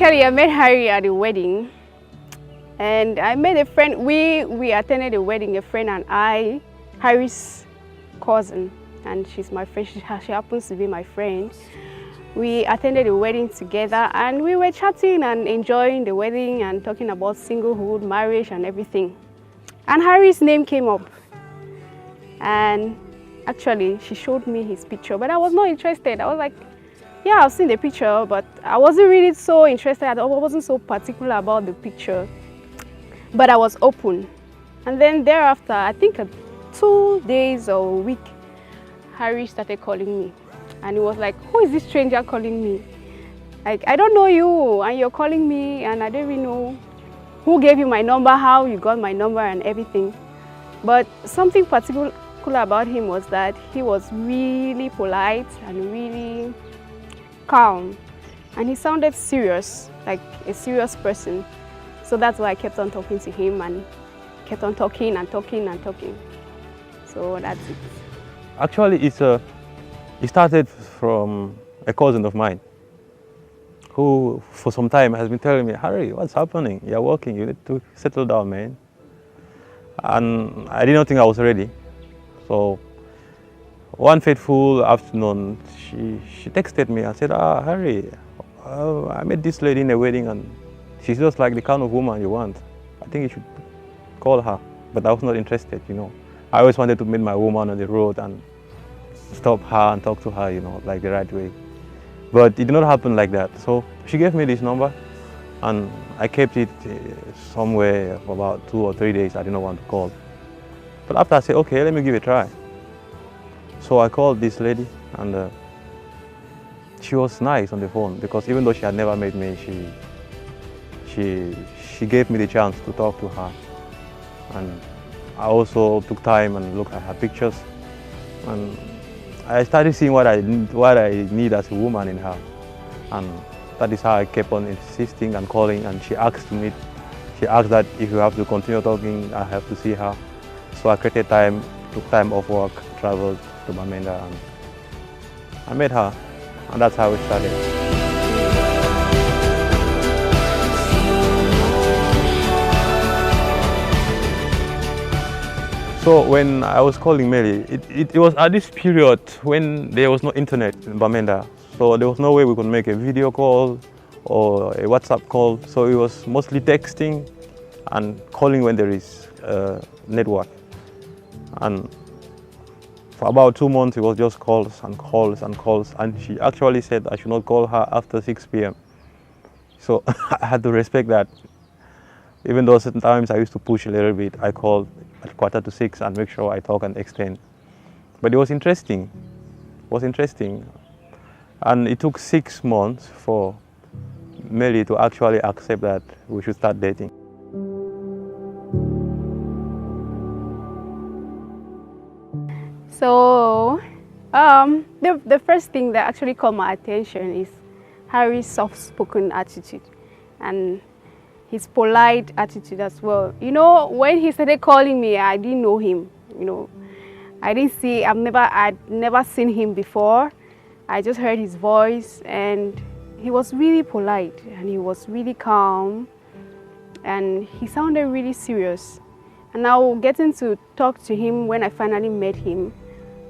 Basically, I met Harry at a wedding, and I met a friend. We attended a wedding, a friend and I, Harry's cousin, and she's my friend. She happens to be my friend. We attended a wedding together, and we were chatting and enjoying the wedding and talking about singlehood, marriage, and everything. And Harry's name came up, and actually, she showed me his picture, but I was not interested. I was like, yeah, I've seen the picture, but I wasn't really so interested. I wasn't so particular about the picture, but I was open. And then thereafter, I think 2 days or a week, Harry started calling me. And he was like, who is this stranger calling me? Like, I don't know you, and you're calling me, and I don't really know who gave you my number, how you got my number, and everything. But something particular about him was that he was really polite and really calm, and he sounded serious, like a serious person. So that's why I kept on talking to him and kept on talking and talking and talking. So that's it. Actually, it started from a cousin of mine who for some time has been telling me, Harry, what's happening? You're working, you need to settle down, man. And I didn't think I was ready. So one fateful afternoon, she texted me and said, Harry, I met this lady in a wedding and she's just like the kind of woman you want. I think you should call her. But I was not interested, you know. I always wanted to meet my woman on the road and stop her and talk to her, you know, like the right way. But it did not happen like that. So she gave me this number and I kept it somewhere for about 2 or 3 days. I didn't want to call. But after I said, okay, let me give it a try. So I called this lady and she was nice on the phone because even though she had never met me, she gave me the chance to talk to her. And I also took time and looked at her pictures. And I started seeing what I need as a woman in her. And that is how I kept on insisting and calling, and she asked that if you have to continue talking, I have to see her. So I created time, took time off work, traveled to Bamenda, and I met her, and that's how it started. So when I was calling Melie, it was at this period when there was no internet in Bamenda. So there was no way we could make a video call or a WhatsApp call. So it was mostly texting and calling when there is network. And for about 2 months, it was just calls and calls and calls. And she actually said I should not call her after 6 p.m. So I had to respect that. Even though certain times I used to push a little bit, I called at 5:45 and make sure I talk and extend. But it was interesting. It was interesting. And it took 6 months for Melie to actually accept that we should start dating. So the first thing that actually caught my attention is Harry's soft-spoken attitude and his polite attitude as well. You know, when he started calling me, I didn't know him. You know, I'd never seen him before. I just heard his voice, and he was really polite, and he was really calm, and he sounded really serious. And now, getting to talk to him when I finally met him,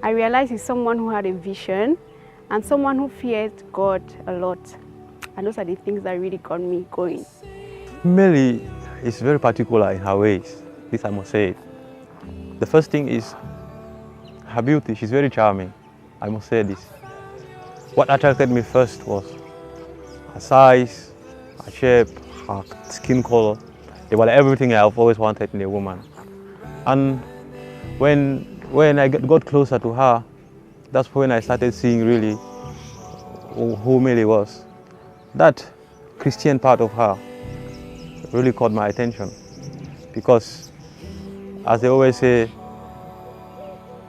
I realized he's someone who had a vision and someone who feared God a lot. And those are the things that really got me going. Melie is very particular in her ways, this I must say. The first thing is her beauty. She's very charming, I must say this. What attracted me first was her size, her shape, her skin color. They were everything I've always wanted in a woman. And when I got closer to her, that's when I started seeing really who Melie was. That Christian part of her really caught my attention because, as they always say,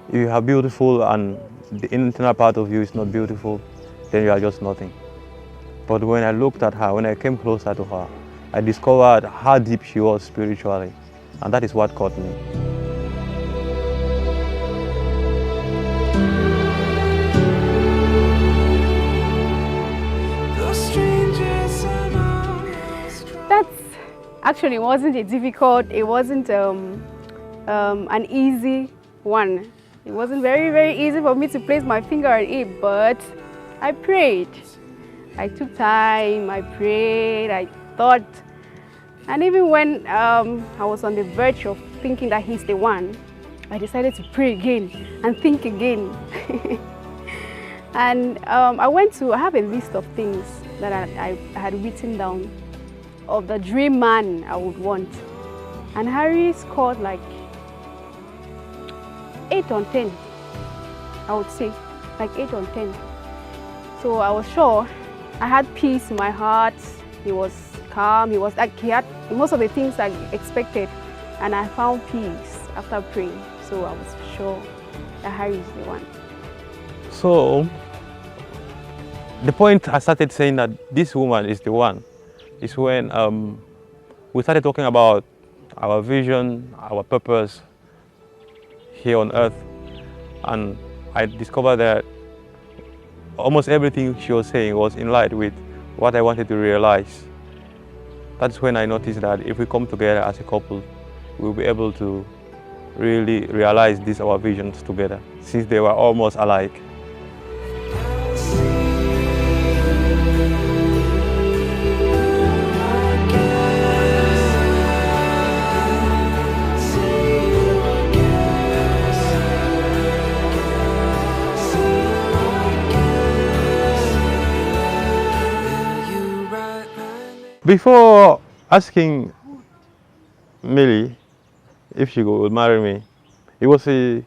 if you are beautiful and the internal part of you is not beautiful, then you are just nothing. But when I looked at her, when I came closer to her, I discovered how deep she was spiritually, and that is what caught me. The strangers and all. Actually, it wasn't a difficult, it wasn't an easy one. It wasn't very, very easy for me to place my finger on it, but I prayed. I took time, I prayed, I thought. And even when I was on the verge of thinking that he's the one, I decided to pray again and think again. And I have a list of things that I had written down of the dream man I would want. And Harry scored like 8 on 10, I would say, like 8 on 10. So I was sure, I had peace in my heart, he was calm, he had most of the things I expected, and I found peace after praying. So I was sure that Harry is the one. So, the point I started saying that this woman is the one is when we started talking about our vision, our purpose here on earth, and I discovered that almost everything she was saying was in line with what I wanted to realize. That's when I noticed that if we come together as a couple, we'll be able to really realize these our visions together, since they were almost alike. Before asking Melie if she would marry me, it was a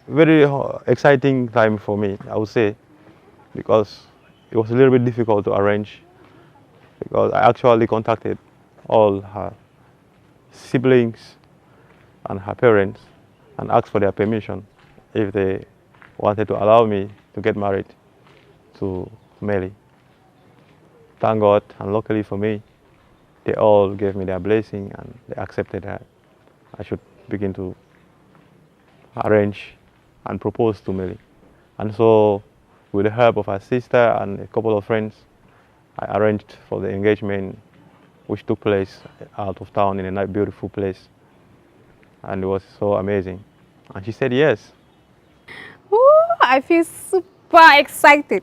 very exciting time for me, I would say, because it was a little bit difficult to arrange, because I actually contacted all her siblings and her parents and asked for their permission if they wanted to allow me to get married to Melie. Thank God, and luckily for me, they all gave me their blessing and they accepted that I should begin to arrange and propose to Melie. And so, with the help of her sister and a couple of friends, I arranged for the engagement, which took place out of town in a nice, beautiful place. And it was so amazing. And she said yes. Ooh, I feel super excited.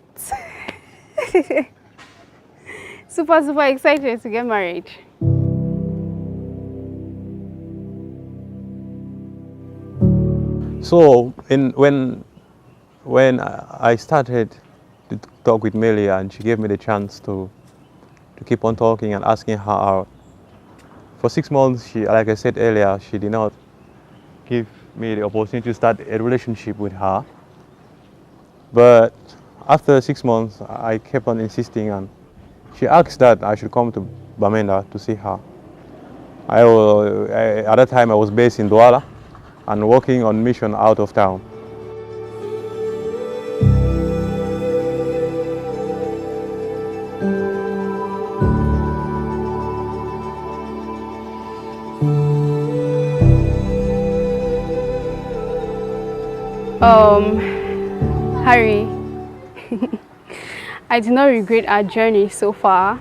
super excited to get married. So when I started to talk with Melie and she gave me the chance to keep on talking and asking her out, for 6 months, she, like I said earlier, she did not give me the opportunity to start a relationship with her. But after 6 months, I kept on insisting, and she asked that I should come to Bamenda to see her. At that time, I was based in Douala and working on mission out of town. Harry, I do not regret our journey so far.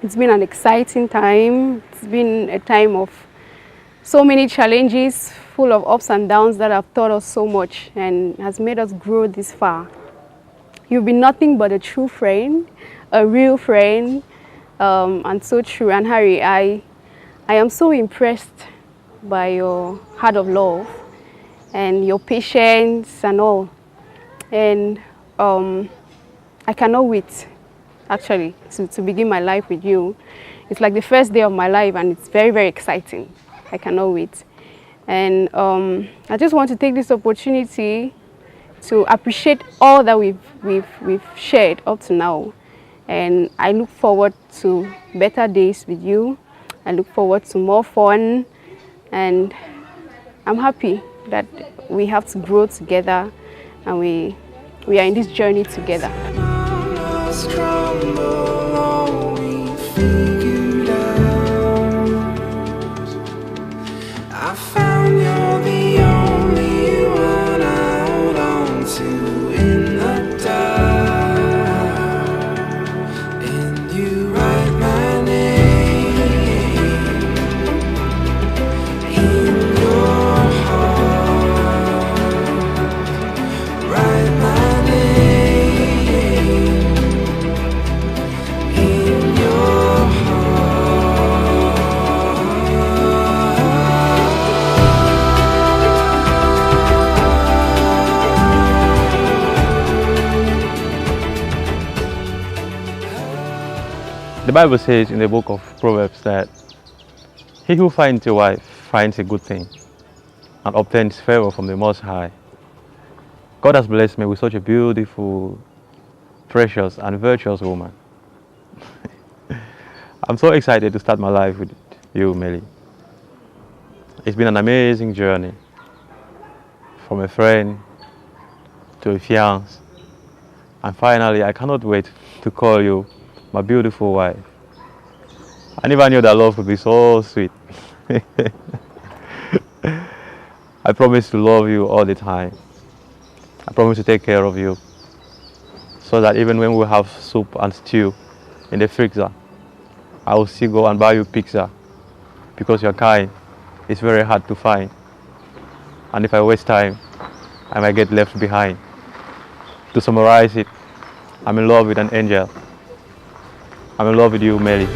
It's been an exciting time. It's been a time of so many challenges, full of ups and downs that have taught us so much and has made us grow this far. You've been nothing but a true friend, a real friend, and so true. And Harry, I am so impressed by your heart of love and your patience and all. And I cannot wait, actually, to begin my life with you. It's like the first day of my life, and it's very, very exciting. I cannot wait. And I just want to take this opportunity to appreciate all that we've shared up to now. And I look forward to better days with you. I look forward to more fun, and I'm happy that we have to grow together and we are in this journey together. In the dark, and you write The Bible says in the book of Proverbs that he who finds a wife finds a good thing and obtains favor from the Most High. God has blessed me with such a beautiful, precious and virtuous woman. I'm so excited to start my life with you, Melie. It's been an amazing journey, from a friend to a fiancé, and finally I cannot wait to call you my beautiful wife. I never knew that love would be so sweet. I promise to love you all the time. I promise to take care of you, so that even when we have soup and stew in the freezer, I will still go and buy you pizza, because your kind is very hard to find. And if I waste time, I might get left behind. To summarize it, I'm in love with an angel. I'm in love with you, Melie.